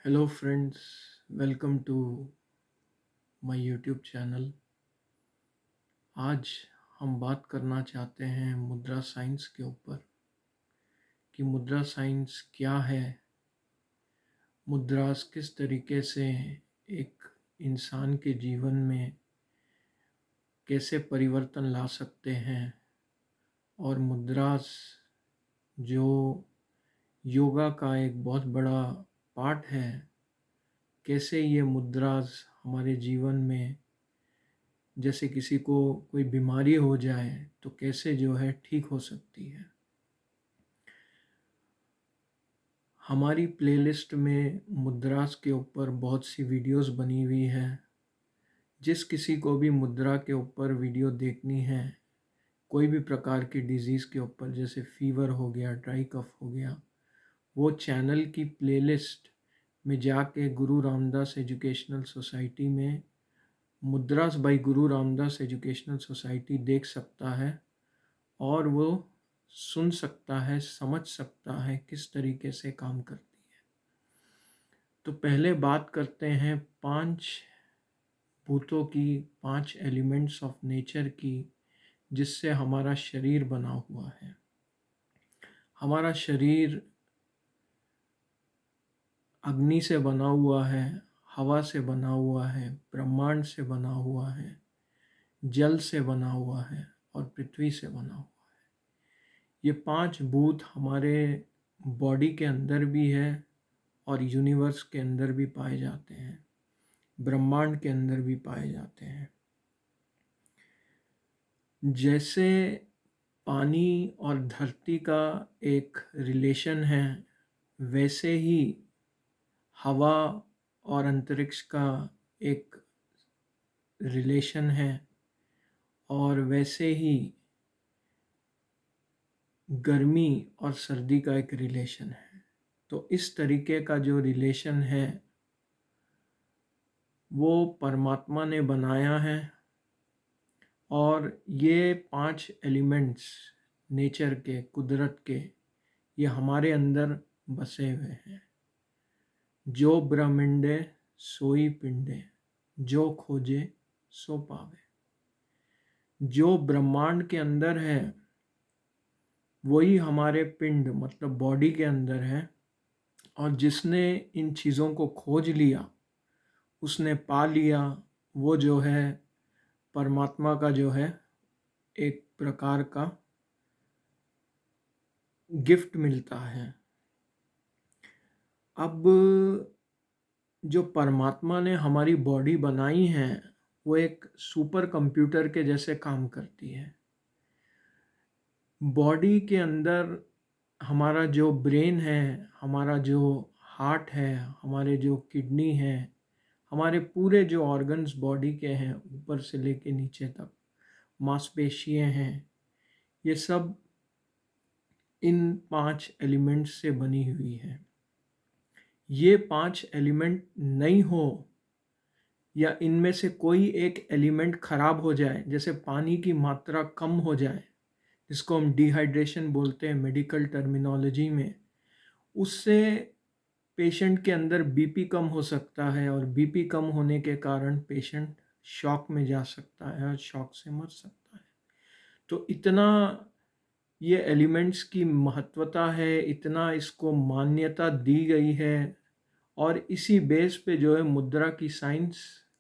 Hello friends, welcome to my YouTube channel. आज हम बात करना चाहते हैं मुद्रा साइंस के ऊपर कि मुद्रा साइंस क्या है, मुद्रास किस तरीके से एक इंसान के जीवन में कैसे परिवर्तन ला सकते हैं और मुद्रास जो योगा का एक बहुत बड़ा पार्ट है, कैसे ये मुद्रास हमारे जीवन में, जैसे किसी को कोई बीमारी हो जाए तो कैसे जो है ठीक हो सकती है। हमारी प्लेलिस्ट में मुद्रास के ऊपर बहुत सी वीडियोस बनी हुई है। जिस किसी को भी मुद्रा के ऊपर वीडियो देखनी है, कोई भी प्रकार की डिजीज़ के ऊपर, जैसे फीवर हो गया, ड्राई कफ हो गया, वो चैनल की प्लेलिस्ट में जाके गुरु रामदास एजुकेशनल सोसाइटी में मुद्रास by Guru Ramdas educational society देख सकता है और वो सुन सकता है, समझ सकता है किस तरीके से काम करती है। तो पहले बात करते हैं 5 भूतों की, 5 एलिमेंट्स ऑफ नेचर की, जिससे हमारा शरीर बना हुआ है। हमारा शरीर अग्नि से बना हुआ है, हवा से बना हुआ है, ब्रह्मांड से बना हुआ है, जल से बना हुआ है और पृथ्वी से बना हुआ है। ये 5 भूत हमारे बॉडी के अंदर भी है और यूनिवर्स के अंदर भी पाए जाते हैं, ब्रह्मांड के अंदर भी पाए जाते हैं। जैसे पानी और धरती का एक रिलेशन है, वैसे ही हवा और अंतरिक्ष का एक रिलेशन है और वैसे ही गर्मी और सर्दी का एक रिलेशन है। तो इस तरीके का जो रिलेशन है वो परमात्मा ने बनाया है और ये 5 एलिमेंट्स नेचर के, कुदरत के, ये हमारे अंदर बसे हुए हैं। जो ब्रह्मांडे सोई पिंडे, जो खोजे सो पावे। जो ब्रह्मांड के अंदर है वही हमारे पिंड मतलब बॉडी के अंदर है, और जिसने इन चीज़ों को खोज लिया, उसने पा लिया, वो जो है परमात्मा का जो है एक प्रकार का गिफ्ट मिलता है। अब जो परमात्मा ने हमारी बॉडी बनाई है वो एक सुपर कंप्यूटर के जैसे काम करती है। बॉडी के अंदर हमारा जो ब्रेन है, हमारा जो हार्ट है, हमारे जो किडनी है, हमारे पूरे जो ऑर्गन्स बॉडी के हैं ऊपर से लेके नीचे तक, मांसपेशियाँ हैं, ये सब इन 5 एलिमेंट्स से बनी हुई है। ये 5 एलिमेंट नहीं हो या इनमें से कोई एक एलिमेंट खराब हो जाए, जैसे पानी की मात्रा कम हो जाए, जिसको हम डिहाइड्रेशन बोलते हैं मेडिकल टर्मिनोलॉजी में, उससे पेशेंट के अंदर बीपी कम हो सकता है और बीपी कम होने के कारण पेशेंट शॉक में जा सकता है और शॉक से मर सकता है। तो इतना ये एलिमेंट्स की महत्वता है, इतना इसको मान्यता दी गई है, और इसी बेस पे जो है मुद्रा की साइंस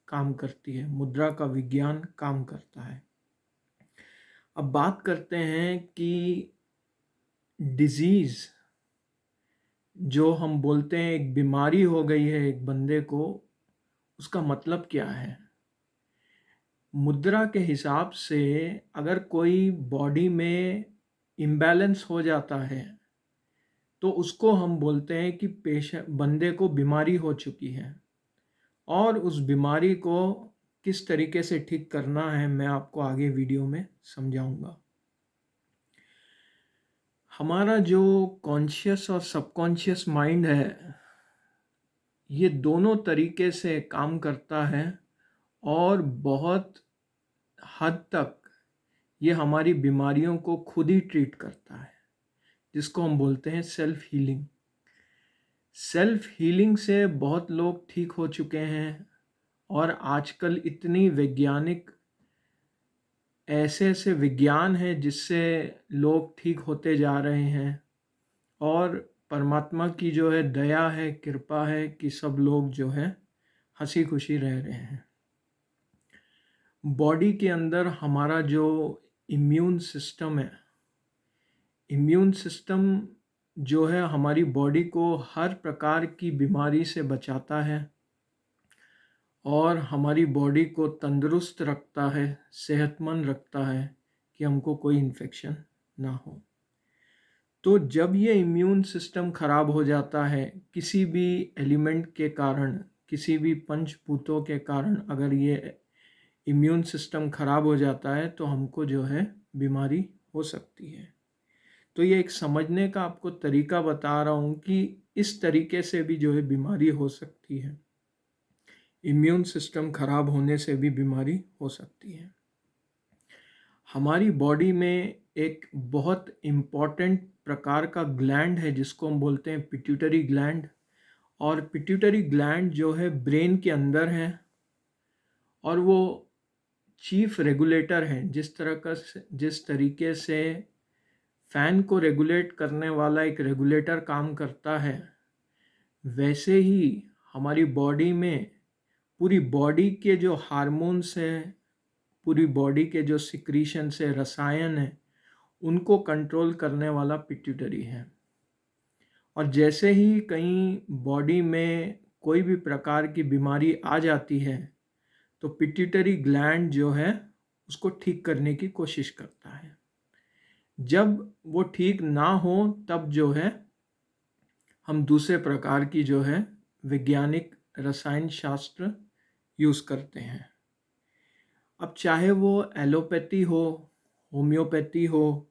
काम करती है, मुद्रा का विज्ञान काम करता है। अब बात करते हैं कि डिजीज़, जो हम बोलते हैं एक बीमारी हो गई है एक बंदे को, उसका मतलब क्या है। मुद्रा के हिसाब से अगर कोई बॉडी में इम्बैलेंस हो जाता है तो उसको हम बोलते हैं कि बंदे को बीमारी हो चुकी है, और उस बीमारी को किस तरीके से ठीक करना है मैं आपको आगे वीडियो में समझाऊंगा। हमारा जो कॉन्शियस और सबकॉन्शियस माइंड है, ये दोनों तरीके से काम करता है और बहुत हद तक ये हमारी बीमारियों को खुद ही ट्रीट करता है, जिसको हम बोलते हैं सेल्फ हीलिंग। सेल्फ हीलिंग से बहुत लोग ठीक हो चुके हैं और आजकल इतनी वैज्ञानिक ऐसे ऐसे विज्ञान है जिससे लोग ठीक होते जा रहे हैं और परमात्मा की जो है दया है, कृपा है कि सब लोग जो है हंसी खुशी रह रहे हैं। बॉडी के अंदर हमारा जो इम्यून सिस्टम है, इम्यून सिस्टम जो है हमारी बॉडी को हर प्रकार की बीमारी से बचाता है और हमारी बॉडी को तंदुरुस्त रखता है, सेहतमंद रखता है कि हमको कोई इन्फेक्शन ना हो। तो जब ये इम्यून सिस्टम खराब हो जाता है किसी भी एलिमेंट के कारण, किसी भी पंचभूतों के कारण, अगर ये इम्यून सिस्टम खराब हो जाता है तो हमको जो है बीमारी हो सकती है। तो ये एक समझने का आपको तरीका बता रहा हूँ कि इस तरीके से भी जो है बीमारी हो सकती है। इम्यून सिस्टम खराब होने से भी बीमारी हो सकती है। हमारी बॉडी में एक बहुत इम्पॉर्टेंट प्रकार का ग्लैंड है जिसको हम बोलते हैं पिट्यूटरी ग्लैंड, और पिट्यूटरी ग्लैंड जो है ब्रेन के अंदर है और वो चीफ रेगुलेटर है। जिस तरीके से फैन को रेगुलेट करने वाला एक रेगुलेटर काम करता है, वैसे ही हमारी बॉडी में पूरी बॉडी के जो हार्मोन्स हैं, पूरी बॉडी के जो सिक्रीशन से रसायन है, उनको कंट्रोल करने वाला पिट्यूटरी है। और जैसे ही कहीं बॉडी में कोई भी प्रकार की बीमारी आ जाती है तो पिट्यूटरी ग्लैंड जो है उसको ठीक करने की कोशिश करता है। जब वो ठीक ना हो तब जो है हम दूसरे प्रकार की जो है वैज्ञानिक रसायन शास्त्र यूज़ करते हैं। अब चाहे वो एलोपैथी हो, होम्योपैथी हो,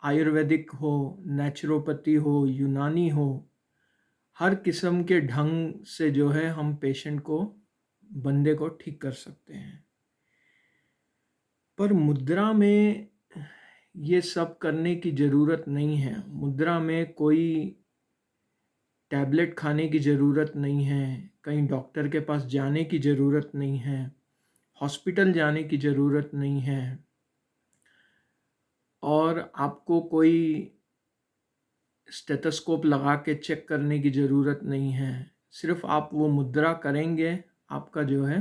आयुर्वेदिक हो, नेचुरोपैथी हो, यूनानी हो, हर किस्म के ढंग से जो है हम पेशेंट को, बंदे को ठीक कर सकते हैं। पर मुद्रा में ये सब करने की ज़रूरत नहीं है। मुद्रा में कोई टैबलेट खाने की ज़रूरत नहीं है, कहीं डॉक्टर के पास जाने की ज़रूरत नहीं है, हॉस्पिटल जाने की ज़रूरत नहीं है और आपको कोई स्टेथोस्कोप लगा के चेक करने की ज़रूरत नहीं है। सिर्फ आप वो मुद्रा करेंगे, आपका जो है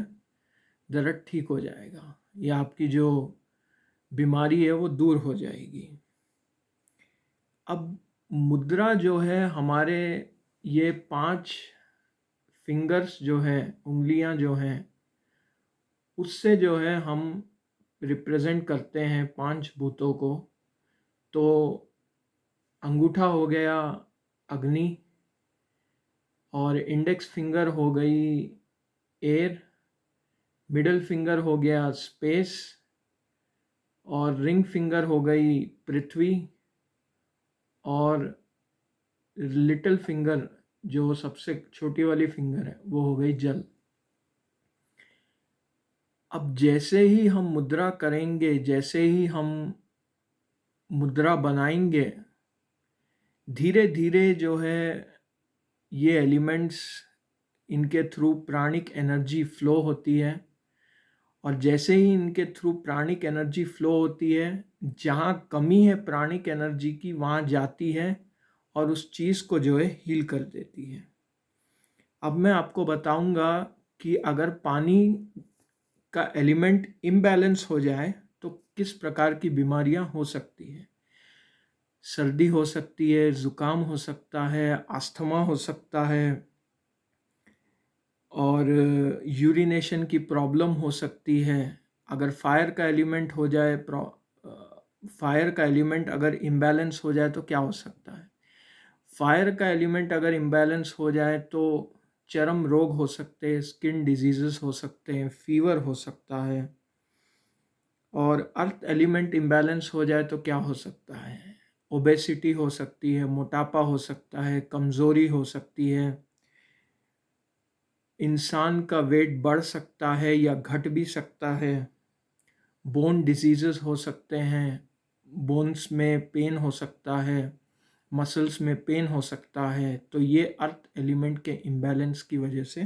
दर्द ठीक हो जाएगा या आपकी जो बीमारी है वो दूर हो जाएगी। अब मुद्रा जो है हमारे ये 5 फिंगर्स जो है, उंगलियां जो हैं, उससे जो है हम रिप्रेजेंट करते हैं 5 भूतों को। तो अंगूठा हो गया अग्नि, और इंडेक्स फिंगर हो गई एयर, मिडल फिंगर हो गया स्पेस, और रिंग फिंगर हो गई पृथ्वी, और लिटिल फिंगर जो सबसे छोटी वाली फिंगर है वो हो गई जल। अब जैसे ही हम मुद्रा करेंगे, जैसे ही हम मुद्रा बनाएंगे, धीरे धीरे जो है ये एलिमेंट्स, इनके थ्रू प्राणिक एनर्जी फ्लो होती है, और जैसे ही इनके थ्रू प्राणिक एनर्जी फ्लो होती है, जहाँ कमी है प्राणिक एनर्जी की वहाँ जाती है और उस चीज़ को जो है हील कर देती है। अब मैं आपको बताऊंगा कि अगर पानी का एलिमेंट इम्बैलेंस हो जाए तो किस प्रकार की बीमारियां हो सकती है। सर्दी हो सकती है, ज़ुकाम हो सकता है, अस्थमा हो सकता है, और यूरिनेशन की प्रॉब्लम हो सकती है। अगर फायर का एलिमेंट हो जाए, फायर का एलिमेंट अगर इम्बैलेंस हो जाए तो क्या हो सकता है। फायर का एलिमेंट अगर इम्बैलेंस हो जाए तो चर्म रोग हो सकते हैं, स्किन डिजीजेस हो सकते हैं, फीवर हो सकता है। और अर्थ एलिमेंट इम्बैलेंस हो जाए तो क्या हो सकता है, ओबेसिटी हो सकती है, मोटापा हो सकता है, कमज़ोरी हो सकती है, इंसान का वेट बढ़ सकता है या घट भी सकता है, बोन डिजीजेस हो सकते हैं, बोन्स में पेन हो सकता है, मसल्स में पेन हो सकता है, तो ये अर्थ एलिमेंट के इम्बैलेंस की वजह से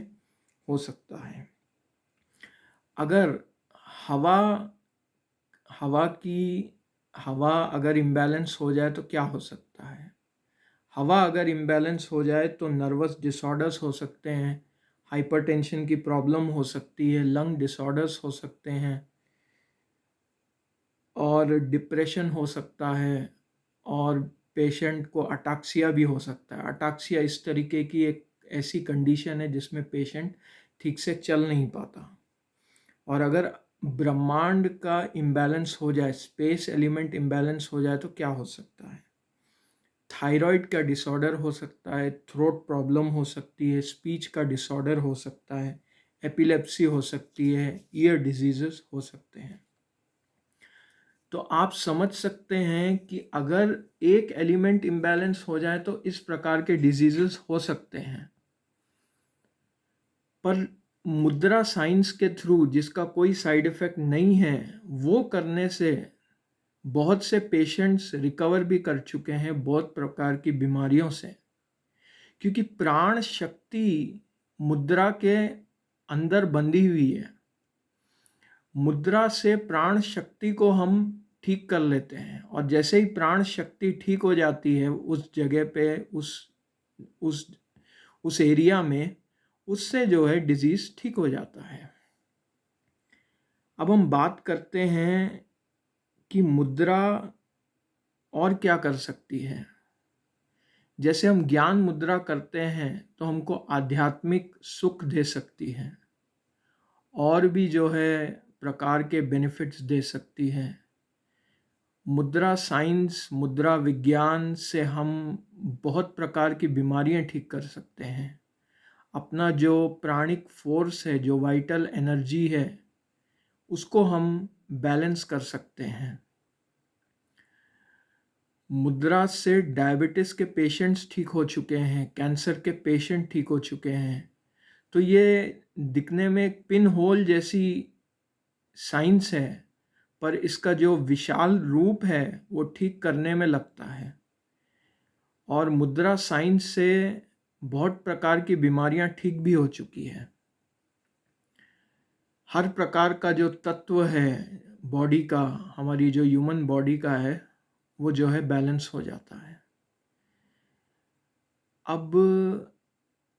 हो सकता है। अगर हवा हवा की हवा अगर इम्बैलेंस हो जाए तो क्या हो सकता है? हवा अगर इम्बैलेंस हो जाए तो नर्वस डिसऑर्डर्स हो सकते हैं, हाइपरटेंशन की प्रॉब्लम हो सकती है, लंग डिसऑर्डर्स हो सकते हैं और डिप्रेशन हो सकता है, और पेशेंट को अटाक्सिया भी हो सकता है। अटाक्सिया इस तरीके की एक ऐसी कंडीशन है जिसमें पेशेंट ठीक से चल नहीं पाता। और अगर ब्रह्मांड का इम्बैलेंस हो जाए, स्पेस एलिमेंट इम्बैलेंस हो जाए तो क्या हो सकता है? थायराइड का डिसऑर्डर हो सकता है, थ्रोट प्रॉब्लम हो सकती है, स्पीच का डिसऑर्डर हो सकता है, एपिलेप्सी हो सकती है, ईयर डिजीजेस हो सकते हैं। तो आप समझ सकते हैं कि अगर एक एलिमेंट इम्बैलेंस हो जाए तो इस प्रकार के डिजीजेस हो सकते हैं। पर मुद्रा साइंस के थ्रू, जिसका कोई साइड इफेक्ट नहीं है, वो करने से बहुत से पेशेंट्स रिकवर भी कर चुके हैं बहुत प्रकार की बीमारियों से। क्योंकि प्राण शक्ति मुद्रा के अंदर बंधी हुई है। मुद्रा से प्राण शक्ति को हम ठीक कर लेते हैं, और जैसे ही प्राण शक्ति ठीक हो जाती है उस जगह पे, उस उस एरिया में, उससे जो है डिजीज ठीक हो जाता है। अब हम बात करते हैं कि मुद्रा और क्या कर सकती है। जैसे हम ज्ञान मुद्रा करते हैं तो हमको आध्यात्मिक सुख दे सकती है, और भी जो है प्रकार के बेनिफिट्स दे सकती है। मुद्रा साइंस, मुद्रा विज्ञान से हम बहुत प्रकार की बीमारियां ठीक कर सकते हैं। अपना जो प्राणिक फोर्स है, जो वाइटल एनर्जी है, उसको हम बैलेंस कर सकते हैं। मुद्रा से डायबिटीज़ के पेशेंट्स ठीक हो चुके हैं, कैंसर के पेशेंट ठीक हो चुके हैं। तो ये दिखने में एक पिन होल जैसी साइंस है, पर इसका जो विशाल रूप है वो ठीक करने में लगता है। और मुद्रा साइंस से बहुत प्रकार की बीमारियां ठीक भी हो चुकी है। हर प्रकार का जो तत्व है बॉडी का, हमारी जो ह्यूमन बॉडी का है, वो जो है बैलेंस हो जाता है। अब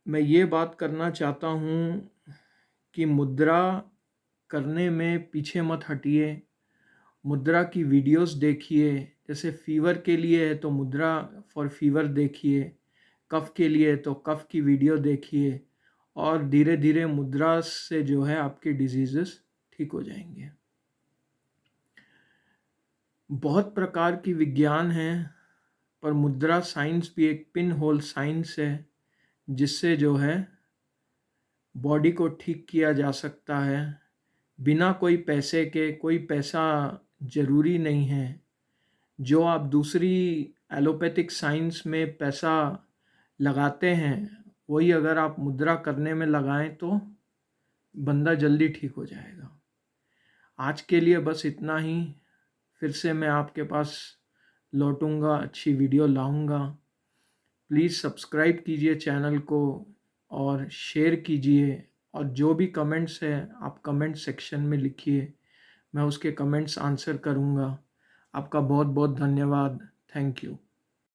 मैं ये बात करना चाहता हूँ कि मुद्रा करने में पीछे मत हटिए। मुद्रा की वीडियोस देखिए। जैसे फीवर के लिए है तो मुद्रा फॉर फीवर देखिए, कफ के लिए तो कफ की वीडियो देखिए, और धीरे धीरे मुद्रा से जो है आपके डिजीजेस ठीक हो जाएंगे। बहुत प्रकार की विज्ञान है, पर मुद्रा साइंस भी एक पिन होल साइंस है, जिससे जो है बॉडी को ठीक किया जा सकता है बिना कोई पैसे के। कोई पैसा ज़रूरी नहीं है। जो आप दूसरी एलोपैथिक साइंस में पैसा लगाते हैं, वही अगर आप मुद्रा करने में लगाएं तो बंदा जल्दी ठीक हो जाएगा। आज के लिए बस इतना ही। फिर से मैं आपके पास लौटूंगा, अच्छी वीडियो लाऊंगा। प्लीज़ सब्सक्राइब कीजिए चैनल को और शेयर कीजिए, और जो भी कमेंट्स हैं आप कमेंट सेक्शन में लिखिए, मैं उसके कमेंट्स आंसर करूंगा। आपका बहुत बहुत धन्यवाद। Thank you.